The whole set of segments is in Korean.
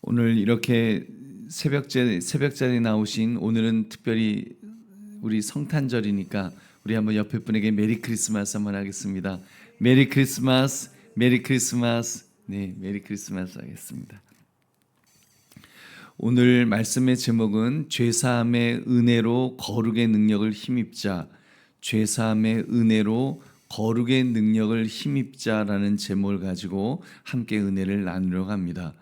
오늘 이렇게 새벽자리에 나오신 오늘은 특별히 우리 성탄절이니까 우리 한번 옆에 분에게 메리 크리스마스 한번 하겠습니다. 메리 크리스마스, 메리 크리스마스. 네, 메리 크리스마스 하겠습니다. 오늘 말씀의 제목은 죄사함의 은혜로 거룩의 능력을 힘입자. 죄사함의 은혜로 거룩의 능력을 힘입자라는 제목을 가지고 함께 은혜를 나누려고 합니다.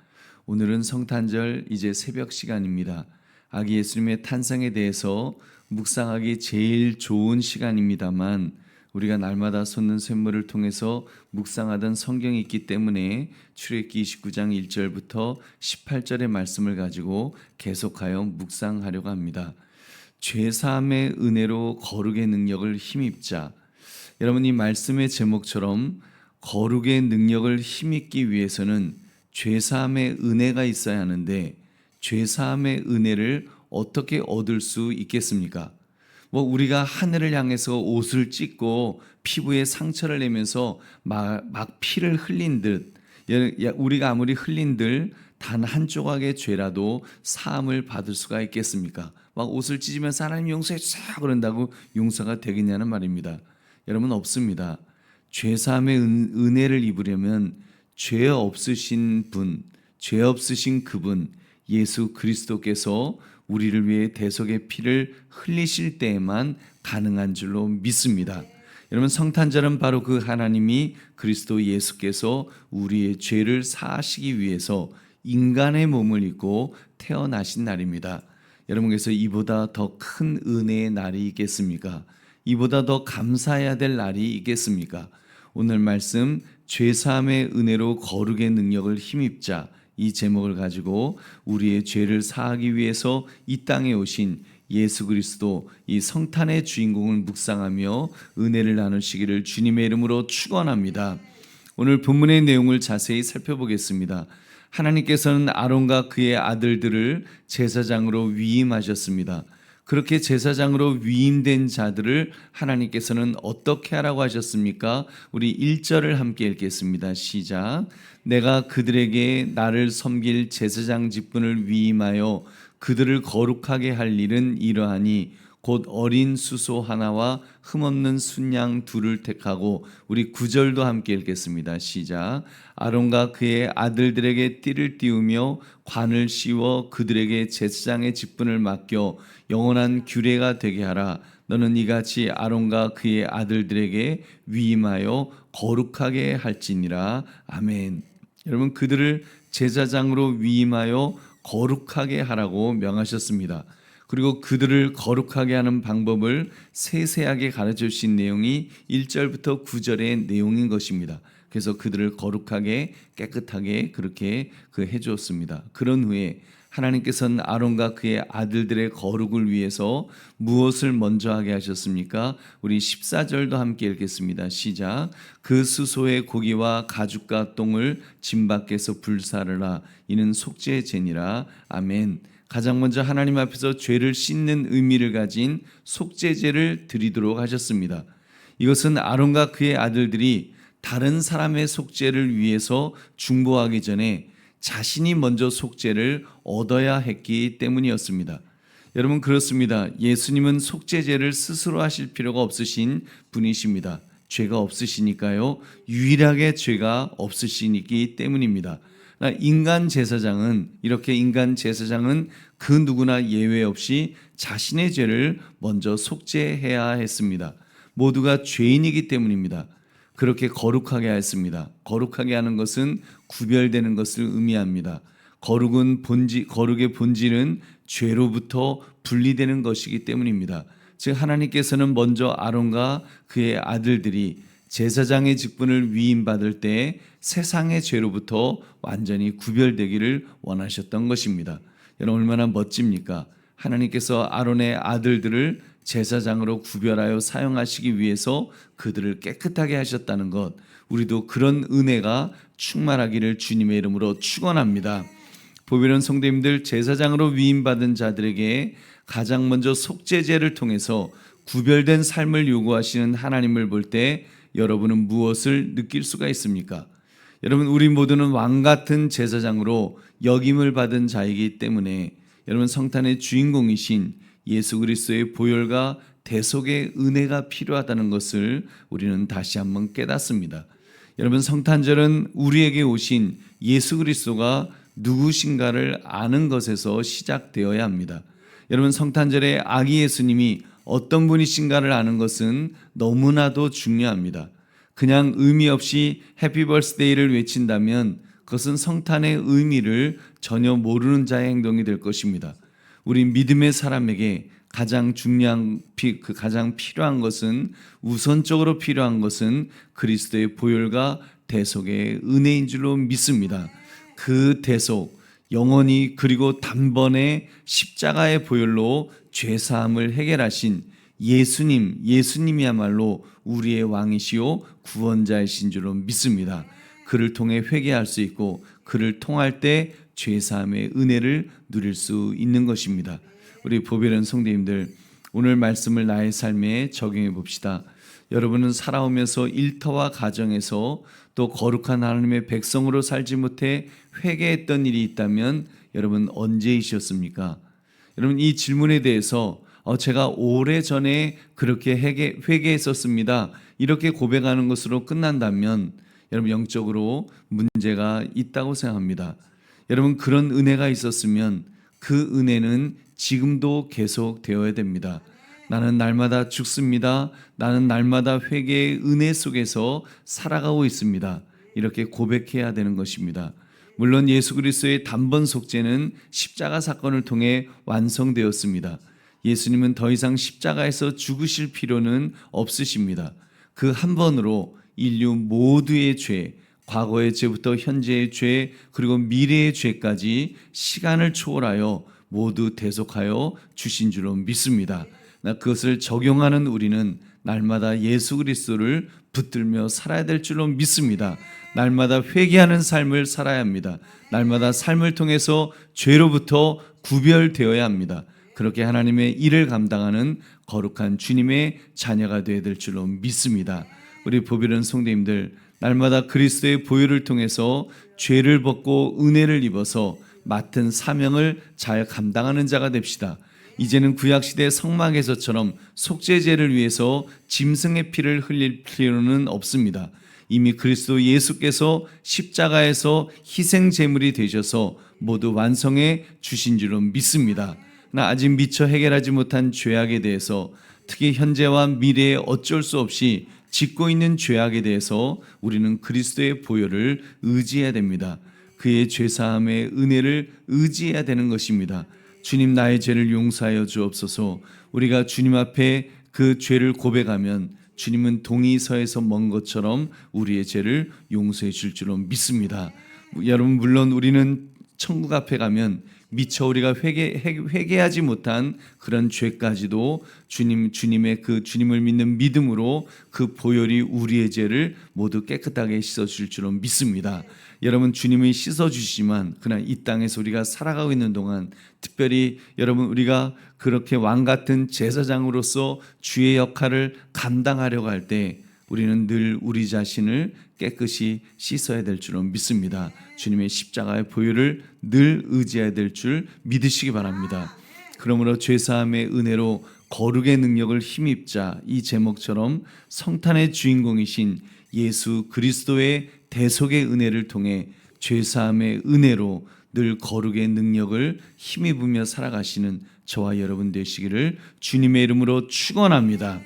오늘은 성탄절 이제 새벽 시간입니다. 아기 예수님의 탄생에 대해서 묵상하기 제일 좋은 시간입니다만 우리가 날마다 솟는 샘물을 통해서 묵상하던 성경이 있기 때문에 출애굽기 29장 1절부터 18절의 말씀을 가지고 계속하여 묵상하려고 합니다. 죄사함의 은혜로 거룩의 능력을 힘입자. 여러분, 이 말씀의 제목처럼 거룩의 능력을 힘입기 위해서는 죄사함의 은혜가 있어야 하는데 죄사함의 은혜를 어떻게 얻을 수 있겠습니까? 우리가 하늘을 향해서 옷을 찢고 피부에 상처를 내면서 막 피를 흘린 듯, 우리가 아무리 흘린들 단 한 조각의 죄라도 사함을 받을 수가 있겠습니까? 막 옷을 찢으면서 하나님 용서해 주세요 그런다고 용서가 되겠냐는 말입니다. 여러분, 없습니다. 죄사함의 은혜를 입으려면 죄 없으신 분, 죄 없으신 그분 예수 그리스도께서 우리를 위해 대속의 피를 흘리실 때에만 가능한 줄로 믿습니다. 여러분, 성탄절은 바로 그 하나님이 그리스도 예수께서 우리의 죄를 사하시기 위해서 인간의 몸을 입고 태어나신 날입니다. 여러분께서 이보다 더 큰 은혜의 날이 있겠습니까? 이보다 더 감사해야 될 날이 있겠습니까? 오늘 말씀 죄사함의 은혜로 거룩의 능력을 힘입자, 이 제목을 가지고 우리의 죄를 사하기 위해서 이 땅에 오신 예수 그리스도, 이 성탄의 주인공을 묵상하며 은혜를 나누시기를 주님의 이름으로 축원합니다. 오늘 본문의 내용을 자세히 살펴보겠습니다. 하나님께서는 아론과 그의 아들들을 제사장으로 위임하셨습니다. 그렇게 제사장으로 위임된 자들을 하나님께서는 어떻게 하라고 하셨습니까? 우리 1절을 함께 읽겠습니다. 시작. 내가 그들에게 나를 섬길 제사장 직분을 위임하여 그들을 거룩하게 할 일은 이러하니 곧 어린 수소 하나와 흠없는 순양 둘을 택하고, 우리 9절도 함께 읽겠습니다. 시작. 아론과 그의 아들들에게 띠를 띄우며 관을 씌워 그들에게 제사장의 직분을 맡겨 영원한 규례가 되게 하라. 너는 이같이 아론과 그의 아들들에게 위임하여 거룩하게 할지니라. 아멘. 여러분, 그들을 제사장으로 위임하여 거룩하게 하라고 명하셨습니다. 그리고 그들을 거룩하게 하는 방법을 세세하게 가르쳐 주신 내용이 1절부터 9절의 내용인 것입니다. 그래서 그들을 거룩하게 깨끗하게 그렇게 해주었습니다. 그런 후에 하나님께서는 아론과 그의 아들들의 거룩을 위해서 무엇을 먼저 하게 하셨습니까? 우리 14절도 함께 읽겠습니다. 시작. 그 수소의 고기와 가죽과 똥을 진 밖에서 불사르라. 이는 속죄의 제니라. 아멘. 가장 먼저 하나님 앞에서 죄를 씻는 의미를 가진 속죄제를 드리도록 하셨습니다. 이것은 아론과 그의 아들들이 다른 사람의 속죄를 위해서 중보하기 전에 자신이 먼저 속죄를 얻어야 했기 때문이었습니다. 여러분, 그렇습니다. 예수님은 속죄제를 스스로 하실 필요가 없으신 분이십니다. 죄가 없으시니까요. 유일하게 죄가 없으시기 때문입니다. 인간 제사장은 그 누구나 예외 없이 자신의 죄를 먼저 속죄해야 했습니다. 모두가 죄인이기 때문입니다. 그렇게 거룩하게 했습니다. 거룩하게 하는 것은 구별되는 것을 의미합니다. 거룩의 본질은 죄로부터 분리되는 것이기 때문입니다. 즉, 하나님께서는 먼저 아론과 그의 아들들이 제사장의 직분을 위임받을 때 세상의 죄로부터 완전히 구별되기를 원하셨던 것입니다. 여러분, 얼마나 멋집니까? 하나님께서 아론의 아들들을 제사장으로 구별하여 사용하시기 위해서 그들을 깨끗하게 하셨다는 것, 우리도 그런 은혜가 충만하기를 주님의 이름으로 축원합니다. 보배로운 성도님들, 제사장으로 위임받은 자들에게 가장 먼저 속죄제를 통해서 구별된 삶을 요구하시는 하나님을 볼 때 여러분은 무엇을 느낄 수가 있습니까? 여러분, 우리 모두는 왕 같은 제사장으로 역임을 받은 자이기 때문에 여러분, 성탄의 주인공이신 예수 그리스도의 보혈과 대속의 은혜가 필요하다는 것을 우리는 다시 한번 깨닫습니다. 여러분, 성탄절은 우리에게 오신 예수 그리스도가 누구신가를 아는 것에서 시작되어야 합니다. 여러분, 성탄절에 아기 예수님이 어떤 분이신가를 아는 것은 너무나도 중요합니다. 그냥 의미 없이 해피 버스데이를 외친다면 그것은 성탄의 의미를 전혀 모르는 자의 행동이 될 것입니다. 우리 믿음의 사람에게 가장 중요한, 가장 필요한 것은, 우선적으로 필요한 것은 그리스도의 보혈과 대속의 은혜인 줄로 믿습니다. 그 대속, 영원히 그리고 단번에 십자가의 보혈로 죄사함을 해결하신 예수님이야말로 우리의 왕이시요 구원자이신 줄로 믿습니다. 그를 통해 회개할 수 있고 그를 통할 때 죄사함의 은혜를 누릴 수 있는 것입니다. 우리 보배로운 성도님들, 오늘 말씀을 나의 삶에 적용해 봅시다. 여러분은 살아오면서 일터와 가정에서 또 거룩한 하나님의 백성으로 살지 못해 회개했던 일이 있다면 여러분 언제이셨습니까? 여러분, 이 질문에 대해서 제가 오래전에 그렇게 회개했었습니다, 이렇게 고백하는 것으로 끝난다면 여러분, 영적으로 문제가 있다고 생각합니다. 여러분, 그런 은혜가 있었으면 그 은혜는 지금도 계속 되어야 됩니다. 나는 날마다 죽습니다. 나는 날마다 회개의 은혜 속에서 살아가고 있습니다. 이렇게 고백해야 되는 것입니다. 물론 예수 그리스도의 단번 속죄는 십자가 사건을 통해 완성되었습니다. 예수님은 더 이상 십자가에서 죽으실 필요는 없으십니다. 그 한 번으로 인류 모두의 죄, 과거의 죄부터 현재의 죄, 그리고 미래의 죄까지 시간을 초월하여 모두 대속하여 주신 줄로 믿습니다. 그것을 적용하는 우리는 날마다 예수 그리스도를 붙들며 살아야 될 줄로 믿습니다. 날마다 회개하는 삶을 살아야 합니다. 날마다 삶을 통해서 죄로부터 구별되어야 합니다. 그렇게 하나님의 일을 감당하는 거룩한 주님의 자녀가 되어야 될 줄로 믿습니다. 우리 보배로운 성도님들, 날마다 그리스도의 보혈을 통해서 죄를 벗고 은혜를 입어서 맡은 사명을 잘 감당하는 자가 됩시다. 이제는 구약시대 성막에서처럼 속죄제를 위해서 짐승의 피를 흘릴 필요는 없습니다. 이미 그리스도 예수께서 십자가에서 희생제물이 되셔서 모두 완성해 주신 줄로 믿습니다. 나 아직 미처 해결하지 못한 죄악에 대해서, 특히 현재와 미래에 어쩔 수 없이 짓고 있는 죄악에 대해서 우리는 그리스도의 보혈을 의지해야 됩니다. 그의 죄사함의 은혜를 의지해야 되는 것입니다. 주님, 나의 죄를 용서하여 주옵소서. 우리가 주님 앞에 그 죄를 고백하면 주님은 동이서에서 먼 것처럼 우리의 죄를 용서해 줄 줄로 믿습니다. 여러분, 물론 우리는 천국 앞에 가면 미처 우리가 회개하지 못한 그런 죄까지도 주님의 그 주님을 믿는 믿음으로 그 보혈이 우리의 죄를 모두 깨끗하게 씻어줄 줄로 믿습니다. 여러분, 주님이 씻어주시지만 그러나 이 땅에서 우리가 살아가고 있는 동안, 특별히 여러분, 우리가 그렇게 왕 같은 제사장으로서 주의 역할을 감당하려고 할 때 우리는 늘 우리 자신을 깨끗이 씻어야 될 줄로 믿습니다. 주님의 십자가의 보혈을 늘 의지해야 될 줄 믿으시기 바랍니다. 그러므로 죄사함의 은혜로 거룩의 능력을 힘입자, 이 제목처럼 성탄의 주인공이신 예수 그리스도의 대속의 은혜를 통해 죄사함의 은혜로 늘 거룩의 능력을 힘입으며 살아가시는 저와 여러분 되시기를 주님의 이름으로 축원합니다.